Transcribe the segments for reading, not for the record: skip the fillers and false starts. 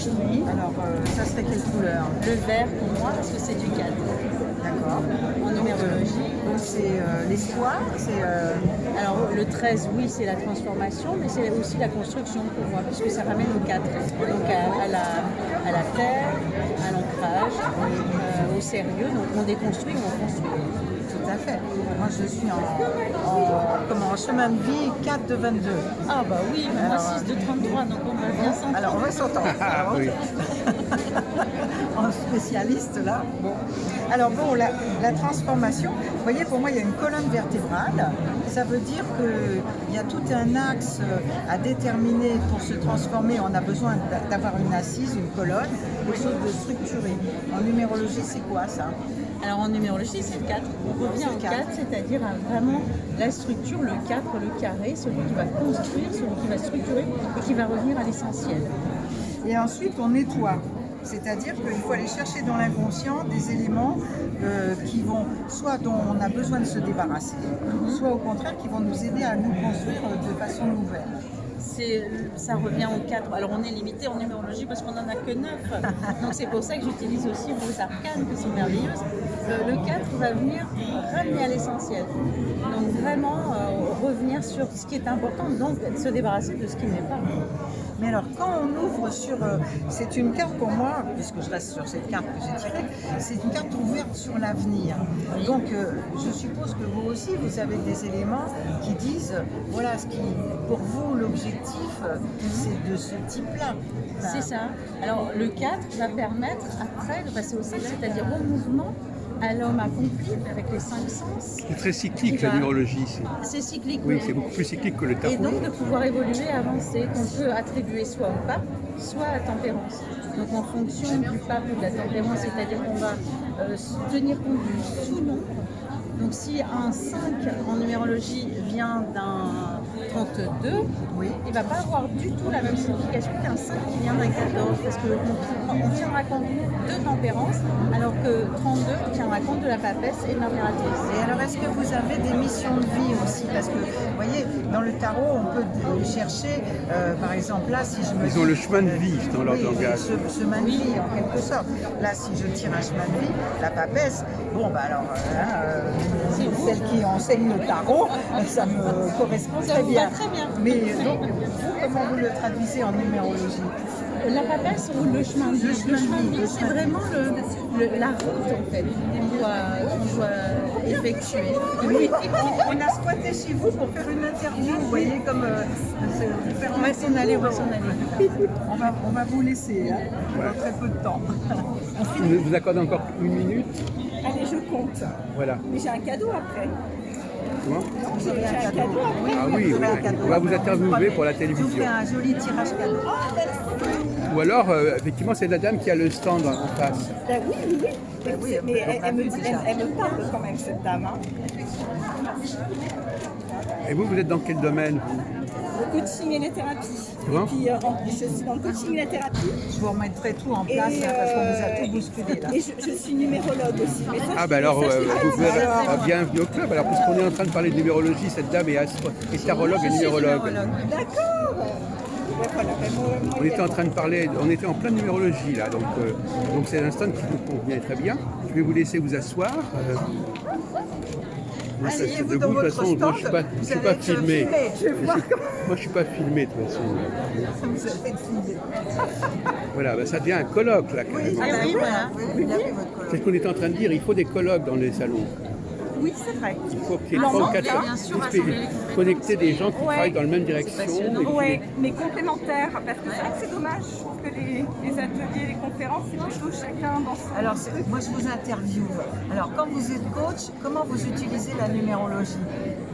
Oui. Alors, ça serait quelle couleur? Le vert pour moi parce que c'est du 4. D'accord. En numérologie. Donc, c'est l'espoir, c'est... Alors le 13, oui, c'est la transformation, mais c'est aussi la construction pour moi, puisque ça ramène au 4. Donc à la terre, à l'ancrage, au sérieux. Donc on déconstruit ou on construit. Tout à fait. Moi, je suis en chemin de vie 4 de 22. Ah bah oui, mais moi Alors, 6 de 33, donc on va bien s'entendre. Alors, on va s'entendre. Ah oui. En spécialiste, là. Bon. Alors, bon, la transformation, vous voyez, pour moi, il y a une colonne vertébrale. Ça veut dire qu'il y a tout un axe à déterminer pour se transformer. On a besoin d'avoir une assise, une colonne, quelque chose de structuré. En numérologie, c'est quoi ça? Alors en numérologie, c'est le 4. On revient au 4, c'est-à-dire à vraiment la structure, le 4, le carré, celui qui va construire, celui qui va structurer et qui va revenir à l'essentiel. Et ensuite, on nettoie. C'est-à-dire qu'il faut aller chercher dans l'inconscient des éléments qui vont, soit dont on a besoin de se débarrasser, soit au contraire qui vont nous aider à nous construire de façon nouvelle. Ça revient au 4. Alors on est limité en numérologie parce qu'on n'en a que 9. Donc c'est pour ça que j'utilise aussi vos arcanes qui sont merveilleuses. Le 4 va venir ramener à l'essentiel. Donc vraiment revenir sur ce qui est important, donc se débarrasser de ce qui n'est pas. Mais alors, quand on ouvre sur... c'est une carte pour moi, puisque je reste sur cette carte que j'ai tirée, c'est une carte ouverte sur l'avenir. Donc, je suppose que vous aussi, vous avez des éléments qui disent, voilà, ce qui, pour vous, l'objectif, c'est de ce type-là. C'est ça. Alors, le 4 va permettre après de passer au 5, c'est-à-dire au mouvement, à l'homme accompli avec les 5 sens. C'est très cyclique la numérologie. C'est cyclique. Oui, c'est beaucoup plus cyclique que le tarot. Et donc de pouvoir évoluer, avancer, qu'on peut attribuer soit au pape, soit à la tempérance. Donc en fonction du pape ou de la tempérance, c'est-à-dire qu'on va tenir compte du sous-nombre. Donc si un 5 en numérologie vient d'un 32, Oui. il ne va pas avoir du tout la même signification qu'un 5 qui vient d'un 14, parce qu'on tiendra compte de tempérance, alors que 32 tiendra compte de la papesse et de l'impératrice. Et alors, est-ce que vous avez des missions de vie aussi? Parce que, vous voyez, dans le tarot, on peut chercher, par exemple, là, si je me Ils ont le chemin de vie dans leur langage. Ce chemin de vie, en quelque sorte. Là, si je tire un chemin de vie, la papesse, bon, bah alors, celle qui enseigne le tarot, ça me correspond Ça très vous bien. va très bien. Mais donc, vous, comment vous le traduisez en numérologie? La papesse ou le chemin de vie? Le chemin de vie, C'est vraiment la route en fait qu'on doit effectuer. Oui, on a squatté chez vous pour faire une interview, vous voyez, comme faire On va s'en aller, on va s'en aller. On va vous laisser, hein, dans très peu de temps. Vous accordez encore une minute. Allez, je compte. Voilà. Mais j'ai un cadeau après. Comment? Vous avez un cadeau? Ah oui, oui. On va vous interviewer pour la Je vous télévision. fais un joli tirage cadeau. Ou alors, effectivement, c'est la dame qui a le stand en face. Ben oui, oui, oui. Ben oui, Mais on a elle me vu dit, déjà. elle me parle quand même, cette dame. Hein. Et vous êtes dans quel domaine? Le coaching et les thérapies. Comment? Et puis, je suis dans le coaching et la thérapie. Je vous remettrai tout en place, Et, hein, parce qu'on nous a tout bousculé là. Et je suis numérologue aussi. Mais ça, Ah ben alors, ça, je l'ai vous pas dit. pouvez bienvenue au club. Alors, puisqu'on est en train de parler de numérologie, cette dame est tarologue et numérologue. D'accord. Ben voilà, ben moi, On était en train de parler, on était en pleine numérologie là, donc c'est un stand qui vous convient très bien. Je vais vous laisser vous asseoir. Moi, ça, Asseyez-vous debout, dans de toute votre façon, moi, je stand, ne suis vous pas allez être filmé. Je vais voir Moi, je suis pas filmé de toute façon. vous allez être filmé. Voilà, ben, ça devient un colloque là. Quand même. Ah, oui, voilà. Vous avez votre colonne. C'est ce qu'on était en train de dire. Il faut des colloques dans les salons. Oui, c'est vrai. Il faut qu'il y ait Alors, 3 ou 4 bien sûr, rassembler les connecter des gens qui Ouais. travaillent dans la même direction. passionnant. et qui- Oui, mais complémentaires, parce que c'est vrai que c'est dommage. Je trouve que les ateliers, les conférences, c'est plutôt chacun dans son... Alors, moi je vous interviewe. Alors, quand vous êtes coach, comment vous utilisez la numérologie?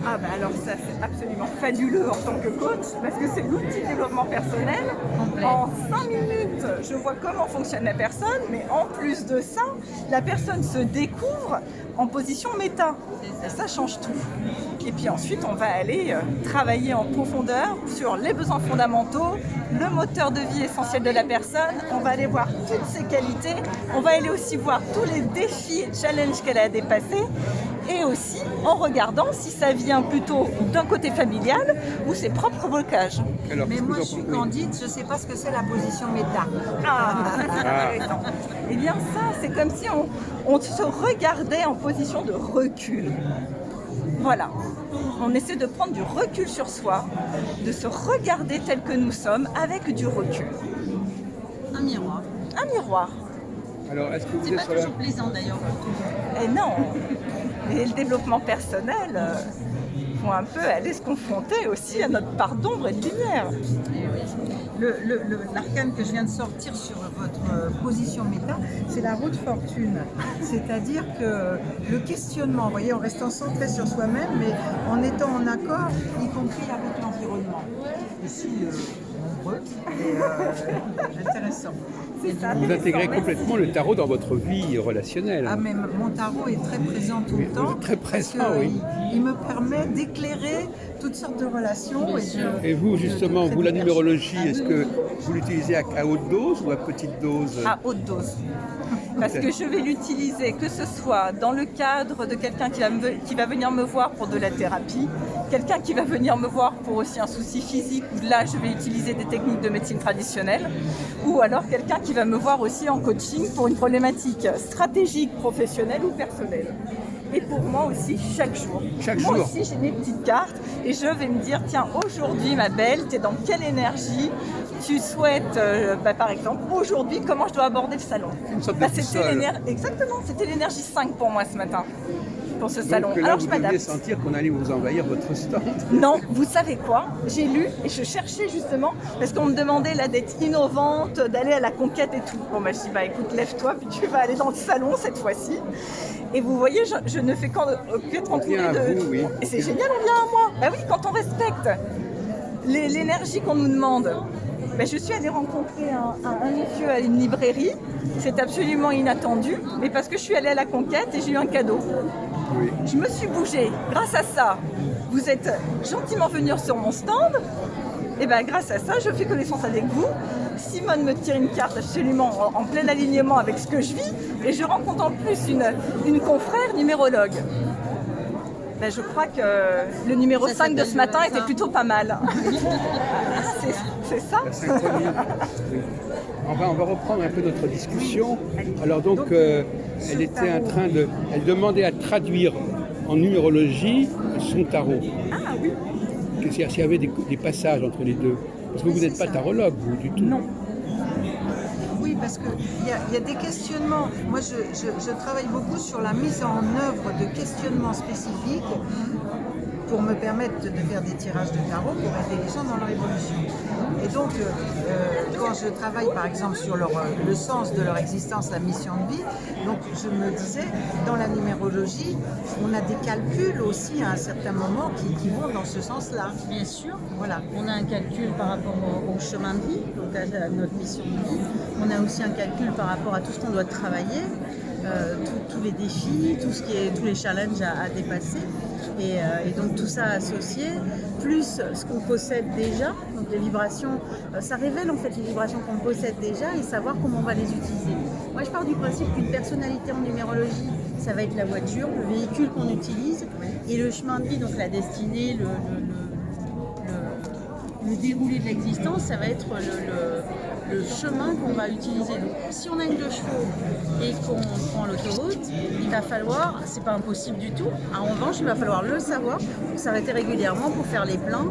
Ah ben alors ça c'est absolument fabuleux en tant que coach parce que c'est l'outil de développement personnel. Complet. En 5 minutes, je vois comment fonctionne la personne, mais en plus de ça, la personne se découvre en position méta. Et ça change tout. Et puis ensuite, on va aller travailler en profondeur sur les besoins fondamentaux, le moteur de vie essentiel de la personne. On va aller voir toutes ses qualités. On va aller aussi voir tous les défis et challenges qu'elle a dépassés. et aussi en regardant si ça vient plutôt d'un côté familial ou ses propres blocages. Alors, Mais qu'est-ce que moi, vous je en suis pensez? candide, je ne sais pas ce que c'est la position méta. Intéressant. Eh bien ça, c'est comme si on se regardait en position de recul. Voilà. On essaie de prendre du recul sur soi, de se regarder tel que nous sommes avec du recul. Un miroir. Un miroir. Alors, est-ce que vous C'est êtes pas sur la... toujours plaisant d'ailleurs. Et non. Et le développement personnel faut un peu aller se confronter aussi à notre part d'ombre et de lumière. L'arcane que je viens de sortir sur votre position méta, c'est la roue de fortune. C'est-à-dire que le questionnement, vous voyez, en restant centré sur soi-même, mais en étant en accord, y compris avec l'environnement. Ici, nombreux et intéressant. C'est ça. Vous intégrez intéressant. complètement le tarot dans votre vie relationnelle. Ah, mais mon tarot est très présent tout Oui, le temps. très présent, parce que oui. il me permet d'éclairer toutes sortes de relations. Et vous, justement, vous, la numérologie, Ah, est-ce que vous l'utilisez à haute dose ou à petite dose? À haute dose. Parce que je vais l'utiliser, que ce soit dans le cadre de quelqu'un qui va venir me voir pour de la thérapie, quelqu'un qui va venir me voir pour aussi un souci physique, où là je vais utiliser des techniques de médecine traditionnelle, ou alors quelqu'un qui va me voir aussi en coaching pour une problématique stratégique, professionnelle ou personnelle. Et pour moi aussi, chaque jour. Chaque moi jour. aussi, j'ai mes petites cartes et je vais me dire, tiens, aujourd'hui, ma belle, tu es dans quelle énergie tu souhaites, par exemple, aujourd'hui, comment je dois aborder le salon. Une sorte de boussole. Exactement, c'était l'énergie 5 pour moi ce matin, pour ce salon. Donc là, Alors vous je deviez m'adapte. sentir qu'on allait vous envahir votre stand. Non, vous savez quoi? J'ai lu et je cherchais justement, parce qu'on me demandait là d'être innovante, d'aller à la conquête et tout. Bon, bah, je dis, bah écoute, lève-toi, puis tu vas aller dans le salon cette fois-ci. Et vous voyez, je ne fais qu'être entourée vient à de... vous, oui. Et c'est génial, on vient à moi. Bah oui, quand on respecte l'énergie qu'on nous demande. Bah, je suis allée rencontrer un monsieur à une librairie. C'est absolument inattendu, mais parce que je suis allée à la conquête et j'ai eu un cadeau. Oui. Je me suis bougée. Grâce à ça, vous êtes gentiment venus sur mon stand. Et bien grâce à ça, je fais connaissance avec vous. Simone me tire une carte absolument en plein alignement avec ce que je vis. Et je rencontre en plus une confrère numérologue. Ben, je crois que le numéro Ça 5 de s'appelle ce matin ça. était plutôt pas mal. C'est ça? La synchronie. Oui. On va reprendre un peu notre discussion. Alors donc, elle était en train de... Elle demandait à traduire en numérologie son tarot. Ah oui. C'est-à-dire s'il y avait des passages entre les deux. Parce que vous n'êtes pas tarologue, vous, du tout. Non. Oui, parce qu'il y a des questionnements. Moi, je travaille beaucoup sur la mise en œuvre de questionnements spécifiques pour me permettre de faire des tirages de tarot pour aider les gens dans leur évolution. Et donc, quand je travaille par exemple sur le sens de leur existence, la mission de vie, donc je me disais, dans la numérologie, on a des calculs aussi à un certain moment qui vont dans ce sens-là. Bien sûr, Voilà. on a un calcul par rapport au chemin de vie, donc à notre mission de vie. On a aussi un calcul par rapport à tout ce qu'on doit travailler, tous les défis, tous les challenges à dépasser. Et donc tout ça associé, plus ce qu'on possède déjà, donc les vibrations, ça révèle en fait les vibrations qu'on possède déjà et savoir comment on va les utiliser. Moi je pars du principe qu'une personnalité en numérologie, ça va être la voiture, le véhicule qu'on utilise, et le chemin de vie, donc la destinée, le déroulé de l'existence, ça va être le chemin qu'on va utiliser. Donc, si on a une 2 chevaux et qu'on prend l'autoroute, il va falloir, c'est pas impossible du tout, en revanche, il va falloir le savoir pour s'arrêter régulièrement, pour faire les pleins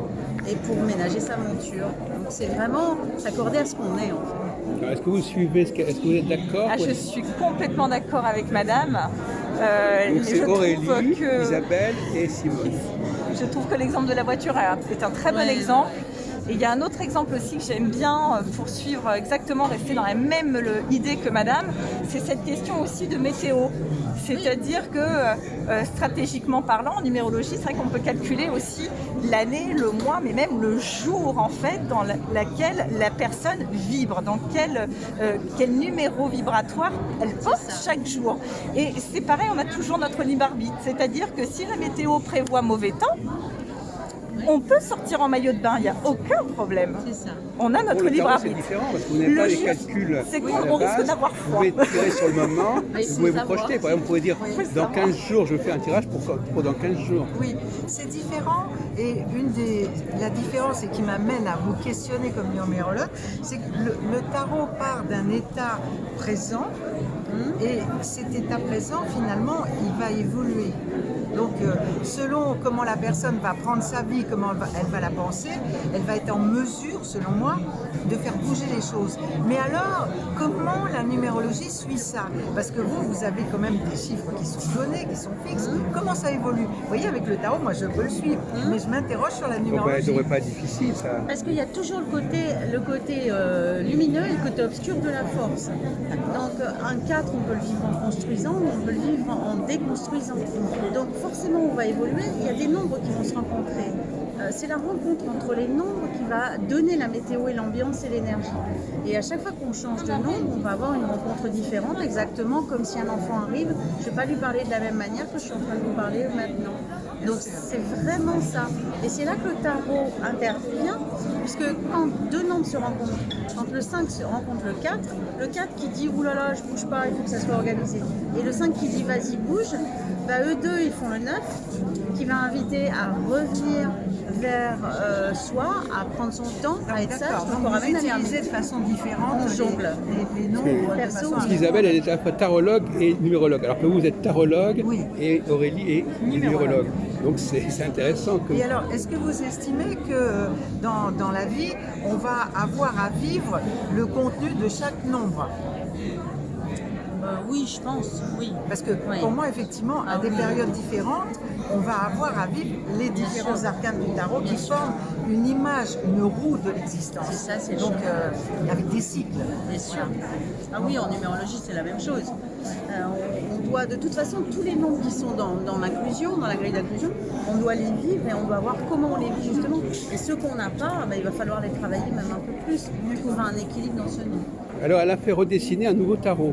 et pour ménager sa monture. Donc c'est vraiment s'accorder à ce qu'on est en fait. Alors, est-ce que vous suivez, est-ce que vous êtes d'accord? Ah, je suis complètement d'accord avec madame. Donc Je c'est trouve Aurélie, que- Isabelle et Simone. Je trouve que l'exemple de la voiture est un très bon Ouais. exemple. Et il y a un autre exemple aussi que j'aime bien poursuivre exactement, rester dans la même idée que madame, c'est cette question aussi de météo. C'est-à-dire que stratégiquement parlant, en numérologie, c'est vrai qu'on peut calculer aussi l'année, le mois, mais même le jour en fait dans laquelle la personne vibre, dans quel numéro vibratoire elle porte chaque jour. Et c'est pareil, on a toujours notre libre arbitre. C'est-à-dire que si la météo prévoit mauvais temps, on peut sortir en maillot de bain, il n'y a aucun problème. C'est ça. On a notre Pour le libre tarot, c'est arbitre. différent parce que vous n'avez Le pas les juste, calculs c'est à qu'on la risque base. d'avoir Vous froid. pouvez tirer sur le moment, Mais vous pouvez vous savoir. projeter. Par exemple, vous pouvez dire dans 15 jours, je fais un tirage pour dans 15 jours. Oui, c'est différent. Et la différence et qui m'amène à vous questionner comme numérologue, c'est que le tarot part d'un état présent et cet état présent, finalement, il va évoluer. Donc, selon comment la personne va prendre sa vie, comment elle va la penser, elle va être en mesure, selon moi, de faire bouger les choses. Mais alors, comment la numérologie suit ça? Parce que vous avez quand même des chiffres qui sont donnés, qui sont fixes. Comment ça évolue? Vous voyez, avec le tarot, moi, je peux le suivre, mais je m'interroge sur la Donc, numérologie. ça ne devrait pas être difficile, ça. Parce qu'il y a toujours le côté lumineux et le côté obscur de la force. Donc un 4, on peut le vivre en construisant, ou on peut le vivre en déconstruisant. Donc forcément, on va évoluer. Il y a des nombres qui vont se rencontrer. C'est la rencontre entre les nombres qui va donner la météo et l'ambiance et l'énergie. Et à chaque fois qu'on change de nombre, on va avoir une rencontre différente, exactement comme si un enfant arrive. Je ne vais pas lui parler de la même manière que je suis en train de vous parler maintenant. Donc c'est vraiment ça. Et c'est là que le tarot intervient, puisque quand deux nombres se rencontrent, quand le 5 se rencontre le 4 qui dit « Ouh là là, je bouge pas, il faut que ça soit organisé », et le 5 qui dit « Vas-y, bouge », bah, eux deux, ils font le 9, qui va inviter à revenir vers soi, à prendre son temps, à être sage, D'accord, donc on donc vous ramène à utilisez de façon différente On jongle. les nombres. de Perso, façon à- Isabelle, elle est à la fois tarologue et numérologue. Alors que vous êtes tarologue Oui. et Aurélie est numérologue. Donc c'est intéressant que... Et alors, est-ce que vous estimez que dans la vie, on va avoir à vivre le contenu de chaque nombre? Oui, je pense, oui. Parce que Oui. pour moi, effectivement, à Ah des oui. périodes différentes, on va avoir à vivre les différents sûr. arcanes du tarot qui Bien sûr. forment une image, une roue de l'existence. C'est ça, c'est Donc, sûr. avec des cycles. Bien sûr. Ah oui, en numérologie, c'est la même chose. On doit, de toute façon, tous les nombres qui sont dans l'inclusion, dans la grille d'inclusion, on doit les vivre et on doit voir comment on les vit justement. Et ceux qu'on n'a pas, il va falloir les travailler même un peu plus pour trouver un équilibre dans ce nom. Alors elle a fait redessiner un nouveau tarot.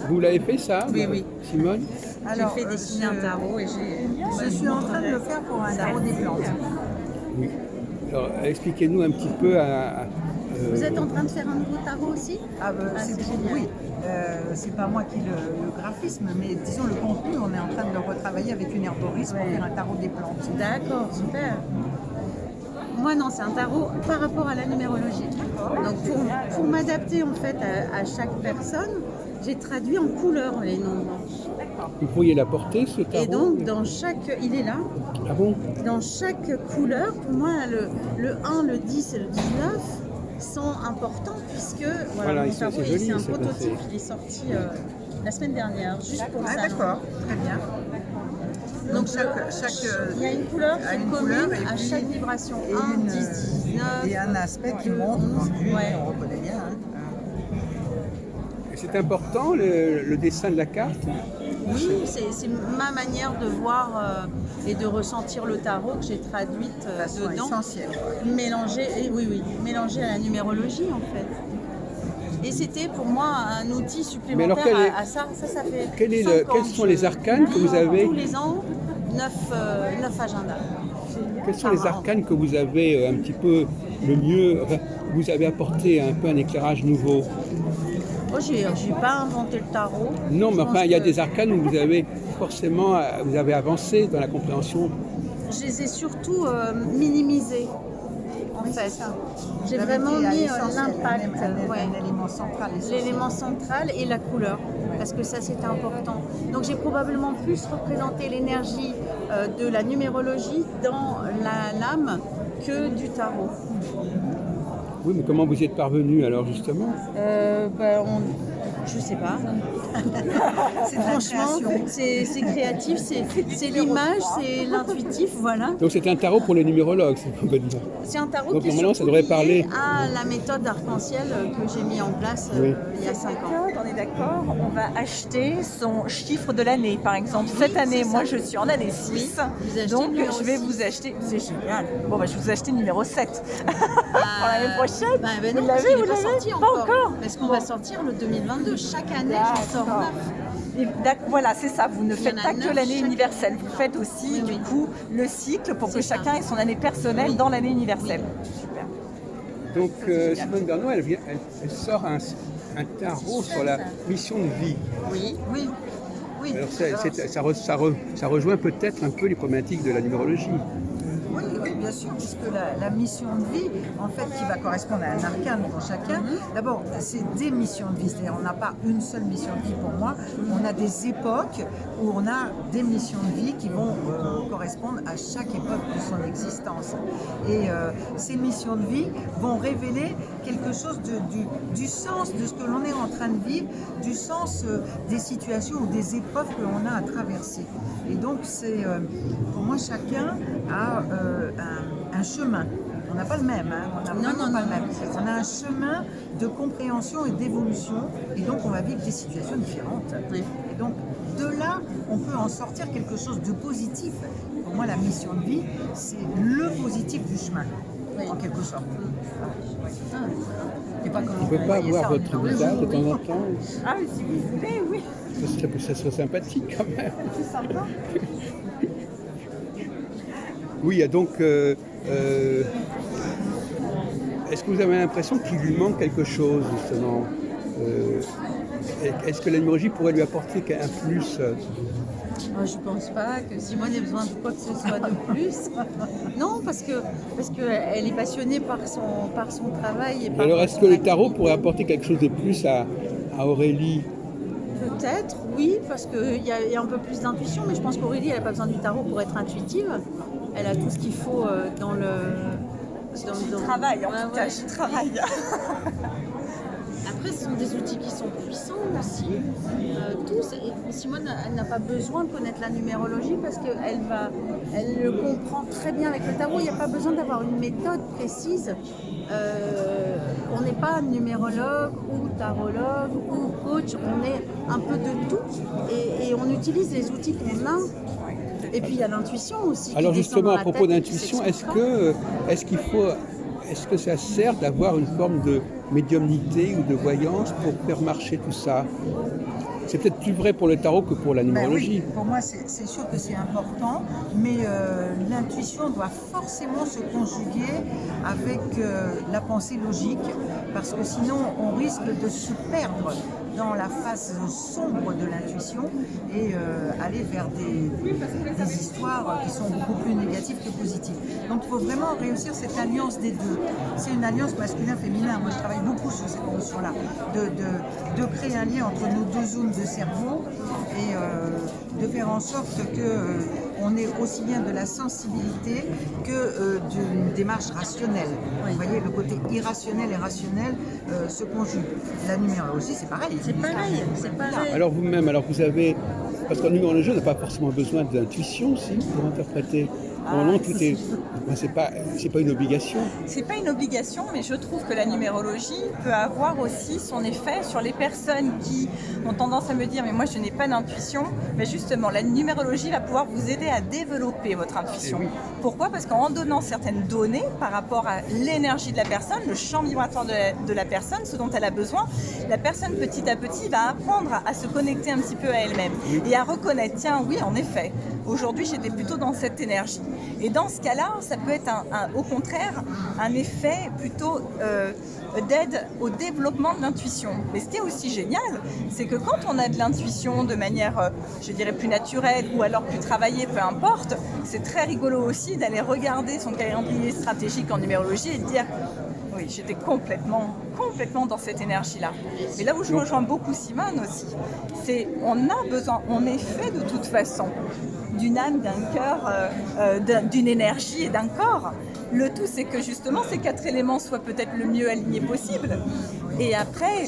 Vous l'avez fait ça, Oui, oui. Simone? J'ai fait dessiner un tarot et Je suis en train de le faire pour un tarot des plantes. Oui. Alors expliquez-nous un petit peu Vous êtes en train de faire un nouveau tarot aussi? C'est c'est génial. oui, c'est pas moi qui le graphisme, mais disons le contenu, on est en train de le retravailler avec une herboriste pour Ouais. faire un tarot des plantes. D'accord, super. Moi non, c'est un tarot par rapport à la numérologie. Donc pour m'adapter en fait à chaque personne, j'ai traduit en couleurs les nombres. Vous pourriez l'apporter, ce tarot? Et donc dans chaque, il est là, Ah bon? dans chaque couleur, pour moi le 1, le 10 et le 19 sont importants puisque Voilà, mon c'est tarot, joli, c'est un c'est prototype, passé. il est sorti la semaine dernière, juste pour Ah ça. d'accord, très bien. Donc chaque Il y a une couleur a qui est une commune couleur et à puis- chaque vibration. et 1, une- 10, 19. et un aspect qui 2, monte, 11, ouais. on reconnaît bien. Hein. Et c'est important, le dessin de la carte? Oui, c'est ma manière de voir et de ressentir le tarot que j'ai traduite De façon dedans, essentielle. mélangée à la numérologie en fait. Et c'était pour moi un outil supplémentaire alors, quel est- à ça. Ça fait Quel est 5 ans quels que sont je les arcanes que vous avez? Tous les ans, 9 agendas. Quels sont Par les an. arcanes que vous avez un petit peu le mieux, enfin, vous avez apporté un peu un éclairage nouveau? Moi, j'ai pas inventé le tarot. Non, mais Je enfin, pense il y a que des arcanes où vous avez forcément, vous avez avancé dans la compréhension. je les ai surtout minimisés, en fait. J'ai Vous avez vraiment été à mis l'essentiel, l'impact, un élément central. essentiel. l'élément central et la couleur, parce que ça c'est important. Donc j'ai probablement plus représenté l'énergie de la numérologie dans l'âme que du tarot. Oui, mais comment vous y êtes parvenu alors justement? Je sais pas. C'est de la Franchement, création. c'est créatif, c'est l'image, c'est l'intuitif, voilà. Donc c'est un tarot pour les numérologues, c'est on peut dire. C'est un tarot Donc, qui est normalement, surtout ça devrait lié parler. à la méthode arc-en-ciel que j'ai mis en place Oui. il y a 5 ans. On est d'accord, on va acheter son chiffre de l'année. Par exemple, Oui, cette année, c'est moi ça. je suis en année 6, vous achetez donc le numéro je vais 6. vous acheter, c'est génial. Bon, bah, je vais vous acheter numéro 7 pour l'année prochaine. Non, Vous parce l'avez, qu'il n'est vous pas l'avez sorti Pas encore. encore. Parce qu'on va sortir le 2022. Chaque année, j'en sors D'accord. 9. Voilà, c'est ça, vous ne Il y faites en a pas que 9 l'année chaque universelle, année. vous faites aussi Oui, du oui. coup le cycle pour que C'est ça. chacun ait son année personnelle Oui. dans l'année universelle. Super. Donc génial. Simone Bernois, elle sort un tarot sur la mission de vie. Oui. Oui, oui. Alors Alors, ça rejoint peut-être un peu les problématiques de la numérologie. oui, oui, bien sûr, puisque la mission de vie, en fait, qui va correspondre à un arcane pour chacun, d'abord, c'est des missions de vie, c'est-à-dire on n'a pas une seule mission de vie pour moi, on a des époques où on a des missions de vie qui vont correspondre à chaque époque de son existence. Et ces missions de vie vont révéler quelque chose du sens de ce que l'on est en train de vivre, du sens des situations ou des épreuves que l'on a à traverser. Et donc, c'est pour moi, chacun a un chemin. On n'a pas le même, hein. On n'a vraiment pas le même. On a un chemin de compréhension et d'évolution, et donc on va vivre des situations différentes. Oui. Et donc, de là, on peut en sortir quelque chose de positif. Pour moi, la mission de vie, c'est le positif du chemin, en quelque sorte. Je sais pas comment On ne peut vous pas voyez voir ça, votre mais visage de temps en temps. Ah, mais si vous voulez, oui. Ça serait sympathique quand même. C'est sympa. Oui, donc, est-ce que vous avez l'impression qu'il lui manque quelque chose, justement Est-ce que la numérologie pourrait lui apporter un plus Moi, je ne pense pas que Simone ait besoin de quoi que ce soit de plus. Non, parce qu'elle est passionnée par son travail. Et par Alors, est-ce son que le tarot activité. pourrait apporter quelque chose de plus à Aurélie? Peut-être, oui, parce qu'il y a un peu plus d'intuition, mais je pense qu'Aurélie, elle n'a pas besoin du tarot pour être intuitive. Elle a tout ce qu'il faut dans le... Je travaille, en tout cas, je travaille. Après, ce sont des outils qui sont puissants aussi, tous. Et Simone, elle n'a pas besoin de connaître la numérologie parce elle le comprend très bien avec le tarot. Il n'y a pas besoin d'avoir une méthode précise. On n'est pas numérologue ou tarologue ou coach, on est un peu de tout et on utilise les outils qu'on a. Et puis il y a l'intuition aussi. Alors qui descend justement, dans à la propos tête et qui d'intuition, s'explique est-ce que ça sert d'avoir une forme de médiumnité ou de voyance pour faire marcher tout ça? C'est peut-être plus vrai pour le tarot que pour la Ben numérologie. oui, pour moi, c'est sûr que c'est important, mais l'intuition doit forcément se conjuguer avec la pensée logique, parce que sinon, on risque de se perdre dans la face sombre de l'intuition et aller vers des histoires qui sont beaucoup plus négatives que positives. Donc, il faut vraiment réussir cette alliance des deux. C'est une alliance masculin-féminin. Moi, je travaille beaucoup sur cette notion-là, de créer un lien entre nos deux zones de cerveau et de faire en sorte qu'on ait aussi bien de la sensibilité que d'une démarche rationnelle. Vous voyez, le côté irrationnel et rationnel se conjuguent. La numérologie, c'est pareil. C'est pareil, c'est pareil. Alors vous-même, parce qu'en numérologie, on n'a pas forcément besoin d'intuition, si, pour interpréter. Normalement, c'est pas une obligation. C'est pas une obligation, mais je trouve que la numérologie peut avoir aussi son effet sur les personnes qui ont tendance à me dire mais moi je n'ai pas d'intuition. Mais justement, la numérologie va pouvoir vous aider à développer votre intuition. Oui. Pourquoi? Parce qu'en donnant certaines données par rapport à l'énergie de la personne, le champ vibratoire de la personne, ce dont elle a besoin, la personne petit à petit va apprendre à se connecter un petit peu à elle-même et à reconnaître, tiens oui en effet, aujourd'hui j'étais plutôt dans cette énergie. Et dans ce cas-là, ça peut être au contraire un effet plutôt d'aide au développement de l'intuition. Mais ce qui est aussi génial, c'est que quand on a de l'intuition de manière, je dirais, plus naturelle ou alors plus travaillée, peu importe, c'est très rigolo aussi d'aller regarder son calendrier stratégique en numérologie et de dire oui, j'étais complètement dans cette énergie-là. Et là où je rejoins beaucoup Simone aussi, c'est on a besoin, on est fait de toute façon d'une âme, d'un cœur, d'une énergie et d'un corps. Le tout, c'est que justement ces 4 éléments soient peut-être le mieux alignés possible. Et après,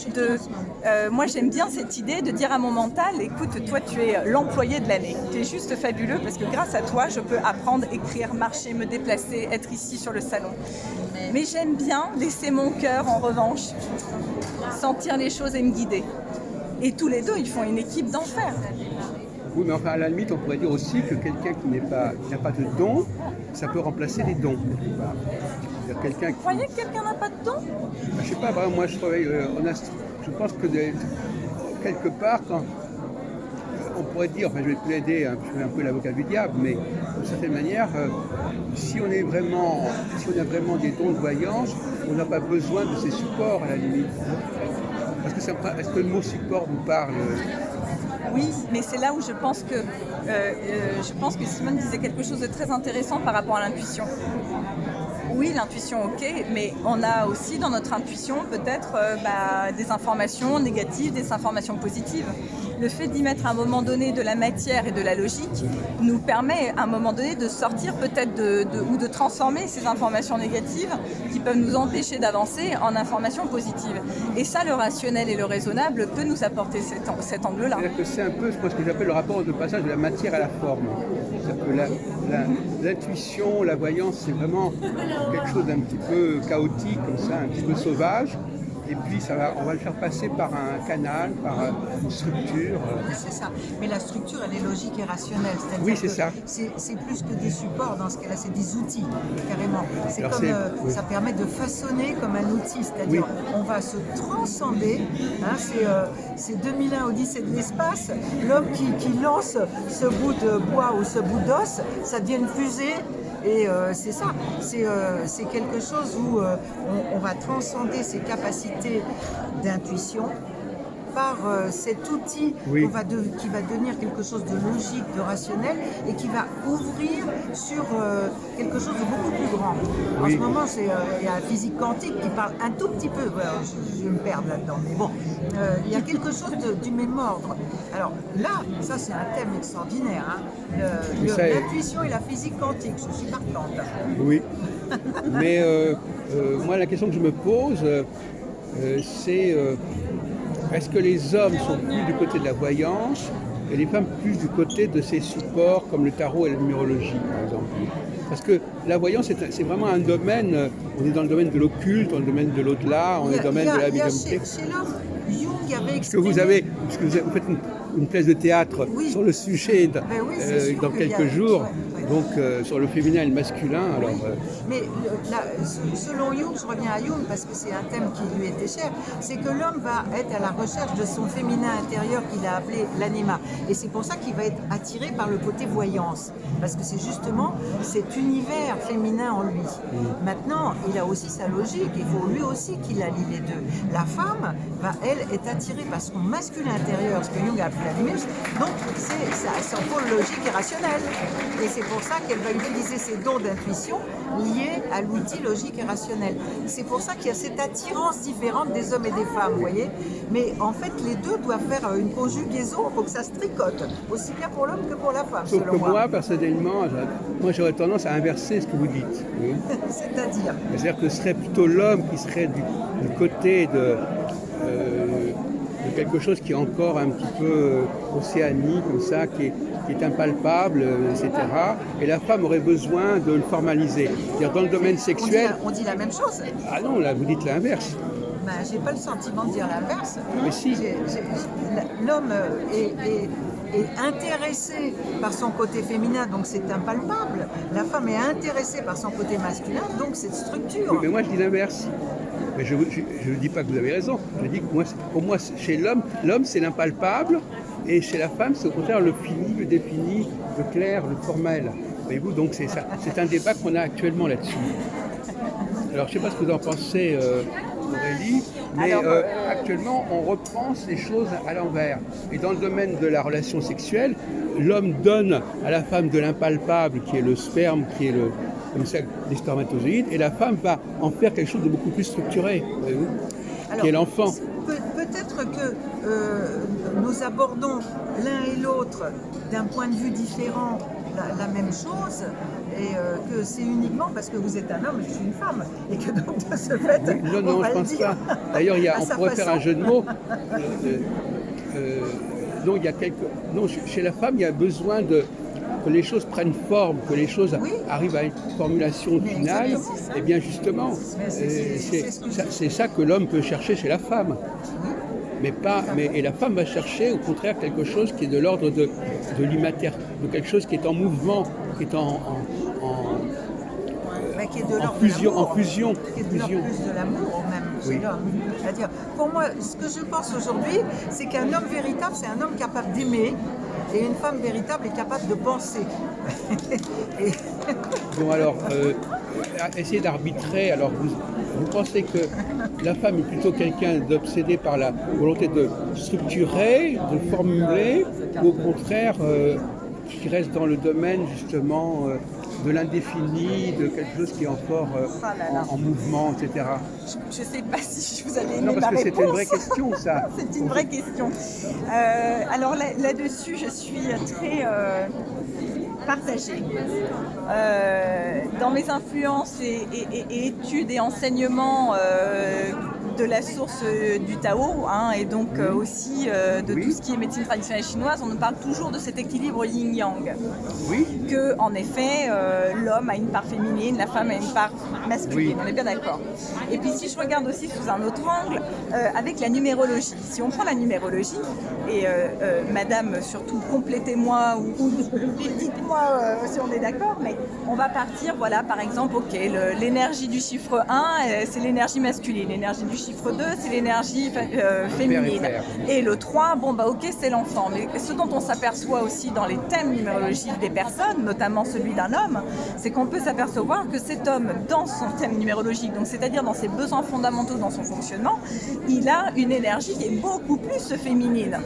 moi j'aime bien cette idée de dire à mon mental, écoute, toi tu es l'employé de l'année. Tu es juste fabuleux parce que grâce à toi, je peux apprendre, écrire, marcher, me déplacer, être ici sur le salon. Mais j'aime bien laisser mon cœur, en revanche, sentir les choses et me guider. Et tous les deux, ils font une équipe d'enfer. Oui, mais enfin, à la limite, on pourrait dire aussi que quelqu'un qui n'a pas de don, ça peut remplacer les dons. Vous croyez que quelqu'un n'a pas de don? Je sais pas, moi je travaille je pense que quelque part, quand on pourrait dire, enfin je vais plaider, je suis un peu l'avocat du diable, mais d'une certaine manière, si on a vraiment des dons de voyance, on n'a pas besoin de ces supports à la limite. Est-ce que le mot support vous parle? Oui, mais c'est là où je pense que Simone disait quelque chose de très intéressant par rapport à l'intuition. Oui, l'intuition, ok, mais on a aussi dans notre intuition peut-être des informations négatives, des informations positives. Le fait d'y mettre à un moment donné de la matière et de la logique nous permet à un moment donné de sortir peut-être ou de transformer ces informations négatives qui peuvent nous empêcher d'avancer en informations positives. Et ça, le rationnel et le raisonnable peut nous apporter cet angle-là. C'est-à-dire que c'est un peu ce que j'appelle le rapport de passage de la matière à la forme. C'est-à-dire que l'intuition, la voyance, c'est vraiment quelque chose d'un petit peu chaotique, comme ça, un petit peu sauvage. Et puis on va le faire passer par un canal, par une structure. C'est ça. Mais la structure, elle est logique et rationnelle. C'est-à-dire oui, c'est que ça. C'est plus que des supports dans ce cas-là, c'est des outils, carrément. C'est alors comme ça permet de façonner comme un outil, c'est-à-dire on va se transcender. Hein, c'est 2001 Odyssée de l'espace. L'homme qui lance ce bout de bois ou ce bout d'os, ça devient une fusée. Et c'est ça, c'est quelque chose où on va transcender ses capacités d'intuition par cet outil qui va devenir quelque chose de logique, de rationnel et qui va ouvrir sur quelque chose de beaucoup plus grand. En ce moment, il y a la physique quantique qui parle un tout petit peu, voilà, je vais me perdre là-dedans, mais bon, il y a quelque chose du même ordre. Alors là, ça c'est un thème extraordinaire, hein, l'intuition et la physique quantique, je suis partante. Oui, mais moi la question que je me pose, c'est est-ce que les hommes sont plus du côté de la voyance et les femmes plus du côté de ces supports comme le tarot et la numérologie, par exemple? Parce que la voyance, c'est vraiment un domaine, on est dans le domaine de l'occulte, dans le domaine de l'au-delà, on est dans le domaine de la médiumnité. Chez l'homme, Jung avait exprimé... Parce que vous faites une pièce de théâtre sur le sujet dans quelques jours. Donc sur le féminin et le masculin. Alors, mais selon Jung, je reviens à Jung parce que c'est un thème qui lui était cher, c'est que l'homme va être à la recherche de son féminin intérieur qu'il a appelé l'anima. Et c'est pour ça qu'il va être attiré par le côté voyance. Parce que c'est justement cet univers féminin en lui. Maintenant, il a aussi sa logique, il faut lui aussi qu'il allie les deux. La femme va, elle, être attirée par son masculin intérieur, ce que Jung a appelé l'animus, donc c'est son pôle logique et rationnel. Et c'est pour ça qu'elle va utiliser ses dons d'intuition liés à l'outil logique et rationnel. C'est pour ça qu'il y a cette attirance différente des hommes et des femmes, vous voyez. Mais en fait, les deux doivent faire une conjugaison pour que ça se tricote, aussi bien pour l'homme que pour la femme. Sauf que moi, personnellement, j'aurais tendance à inverser ce que vous dites. Oui. C'est-à-dire que ce serait plutôt l'homme qui serait du côté de quelque chose qui est encore un petit peu océanique, comme ça, qui est impalpable, etc. Et la femme aurait besoin de le formaliser. C'est-à-dire dans le domaine sexuel... On dit la même chose. Ah non, là, vous dites l'inverse. Ben, j'ai pas le sentiment de dire l'inverse. Mais si. L'homme est intéressé par son côté féminin, donc c'est impalpable. La femme est intéressée par son côté masculin, donc c'est structure. Oui, mais moi, je dis l'inverse. Mais je ne dis pas que vous avez raison. Je dis que pour moi, chez l'homme c'est l'impalpable, et chez la femme, c'est au contraire le fini, le défini, le clair, le formel. Voyez-vous, donc c'est ça. C'est un débat qu'on a actuellement là-dessus. Alors, je ne sais pas ce que vous en pensez, Aurélie, mais actuellement, on reprend ces choses à l'envers. Et dans le domaine de la relation sexuelle, l'homme donne à la femme de l'impalpable, qui est le sperme, qui est comme ça, les spermatozoïdes, et la femme va en faire quelque chose de beaucoup plus structuré, voyez-vous, qui est l'enfant. Peut-être que nous abordons l'un et l'autre d'un point de vue différent la même chose, et que c'est uniquement parce que vous êtes un homme et je suis une femme, et que donc de ce fait, non, je pense pas. D'ailleurs, on pourrait faire un jeu de mots. Chez la femme, il y a besoin que les choses prennent forme, que les choses arrivent à une formulation finale. Et bien justement, c'est ça que l'homme peut chercher chez la femme. Et la femme va chercher au contraire quelque chose qui est de l'ordre de l'immatériel, de quelque chose qui est en mouvement, qui est en fusion. Qui est de l'ordre plus de l'amour même chez l'homme. C'est-à-dire, pour moi, ce que je pense aujourd'hui, c'est qu'un homme véritable, c'est un homme capable d'aimer Et une femme véritable est capable de penser. Et- Bon alors, essayez d'arbitrer. Alors vous pensez que la femme est plutôt quelqu'un d'obsédé par la volonté de structurer, de formuler, ou au contraire qui reste dans le domaine justement de l'indéfini, de quelque chose qui est encore en mouvement, etc. Je ne sais pas si je vous avais aimé Non, ma parce que réponse. c'était une vraie question, ça. C'est une vraie question. Alors là-dessus, je suis très partagée. Dans mes influences et études et enseignements de la source du Tao, hein, et donc aussi de Oui. tout ce qui est médecine traditionnelle chinoise, on nous parle toujours de cet équilibre yin-yang. Oui, Que, en effet, l'homme a une part féminine, la femme a une part masculine. Oui. On est bien d'accord. Et puis si je regarde aussi sous un autre angle, avec la numérologie. Si on prend la numérologie, et madame, surtout complétez-moi ou dites-moi si on est d'accord, mais on va partir, voilà, par exemple, ok, l'énergie du chiffre 1, c'est l'énergie masculine. L'énergie du chiffre 2, c'est l'énergie féminine. père. Et le 3, bon bah ok, c'est l'enfant. Mais ce dont on s'aperçoit aussi dans les thèmes numérologiques des personnes, notamment celui d'un homme, c'est qu'on peut s'apercevoir que cet homme, dans son thème numérologique, donc c'est-à-dire dans ses besoins fondamentaux, dans son fonctionnement, il a une énergie qui est beaucoup plus féminine.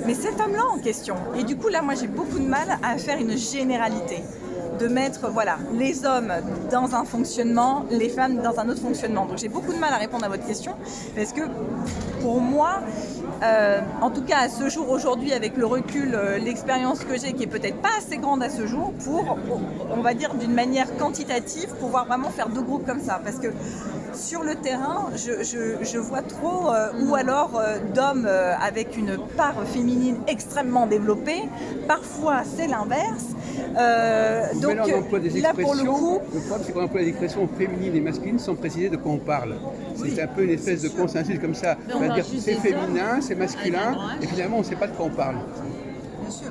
Mais cet homme-là en question. Et du coup, là, moi, j'ai beaucoup de mal à faire une généralité. De mettre voilà, les hommes dans un fonctionnement, les femmes dans un autre fonctionnement. Donc j'ai beaucoup de mal à répondre à votre question parce que pour moi, en tout cas à ce jour aujourd'hui avec le recul, l'expérience que j'ai qui est peut-être pas assez grande à ce jour pour, on va dire d'une manière quantitative, pouvoir vraiment faire deux groupes comme ça. Parce que sur le terrain, je vois trop, ou alors d'hommes avec une part féminine extrêmement développée. Parfois, c'est l'inverse. Donc mais là, on emploie des là, pour le expressions. coup, Le problème, c'est qu'on emploie des expressions féminines et masculines sans préciser de quoi on parle. C'est un peu une espèce de consensus comme ça. Mais on On va parle dire juste c'est des féminin, c'est masculin, et finalement, on ne sait pas de quoi on parle. Bien sûr.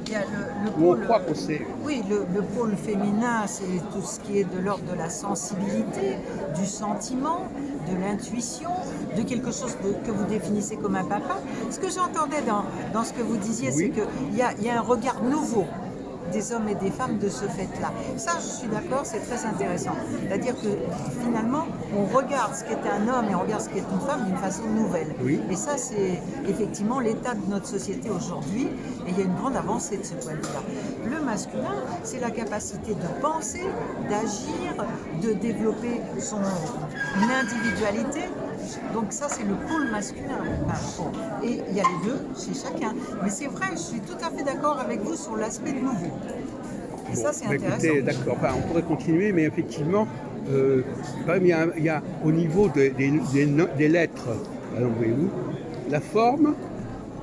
Il y a le Ou on pôle, croit qu'on sait. oui, le pôle féminin, c'est tout ce qui est de l'ordre de la sensibilité, du sentiment, de l'intuition, de quelque chose que vous définissez comme un papa. Ce que j'entendais dans ce que vous disiez, Oui. c'est qu'il y a un regard nouveau des hommes et des femmes de ce fait-là. Ça, je suis d'accord, c'est très intéressant. C'est-à-dire que finalement, on regarde ce qu'est un homme et on regarde ce qu'est une femme d'une façon nouvelle. Oui. Et ça, c'est effectivement l'état de notre société aujourd'hui. Et il y a une grande avancée de ce point de vue-là. Le masculin, c'est la capacité de penser, d'agir, de développer son individualité. Donc ça, c'est le pôle masculin. Enfin, bon. Et il y a les deux chez chacun. Mais c'est vrai, je suis tout à fait d'accord avec vous sur l'aspect nouveau. Et ça, c'est intéressant. Écoutez, d'accord, enfin, on pourrait continuer, mais effectivement, quand même, il y a au niveau des lettres, alors, voyez-vous, la forme,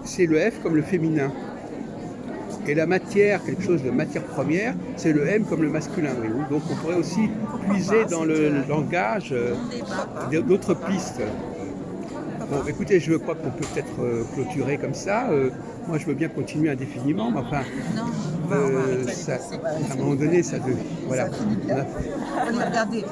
c'est le F comme le féminin. Et la matière, quelque chose de matière première, c'est le M comme le masculin. Voyez-vous. Donc on pourrait aussi puiser dans le langage d'autres pistes. Bon, écoutez, je crois qu'on peut peut-être clôturer comme ça. Moi, je veux bien continuer indéfiniment, mais enfin, à un moment donné, ça devient. Voilà. On va regarder.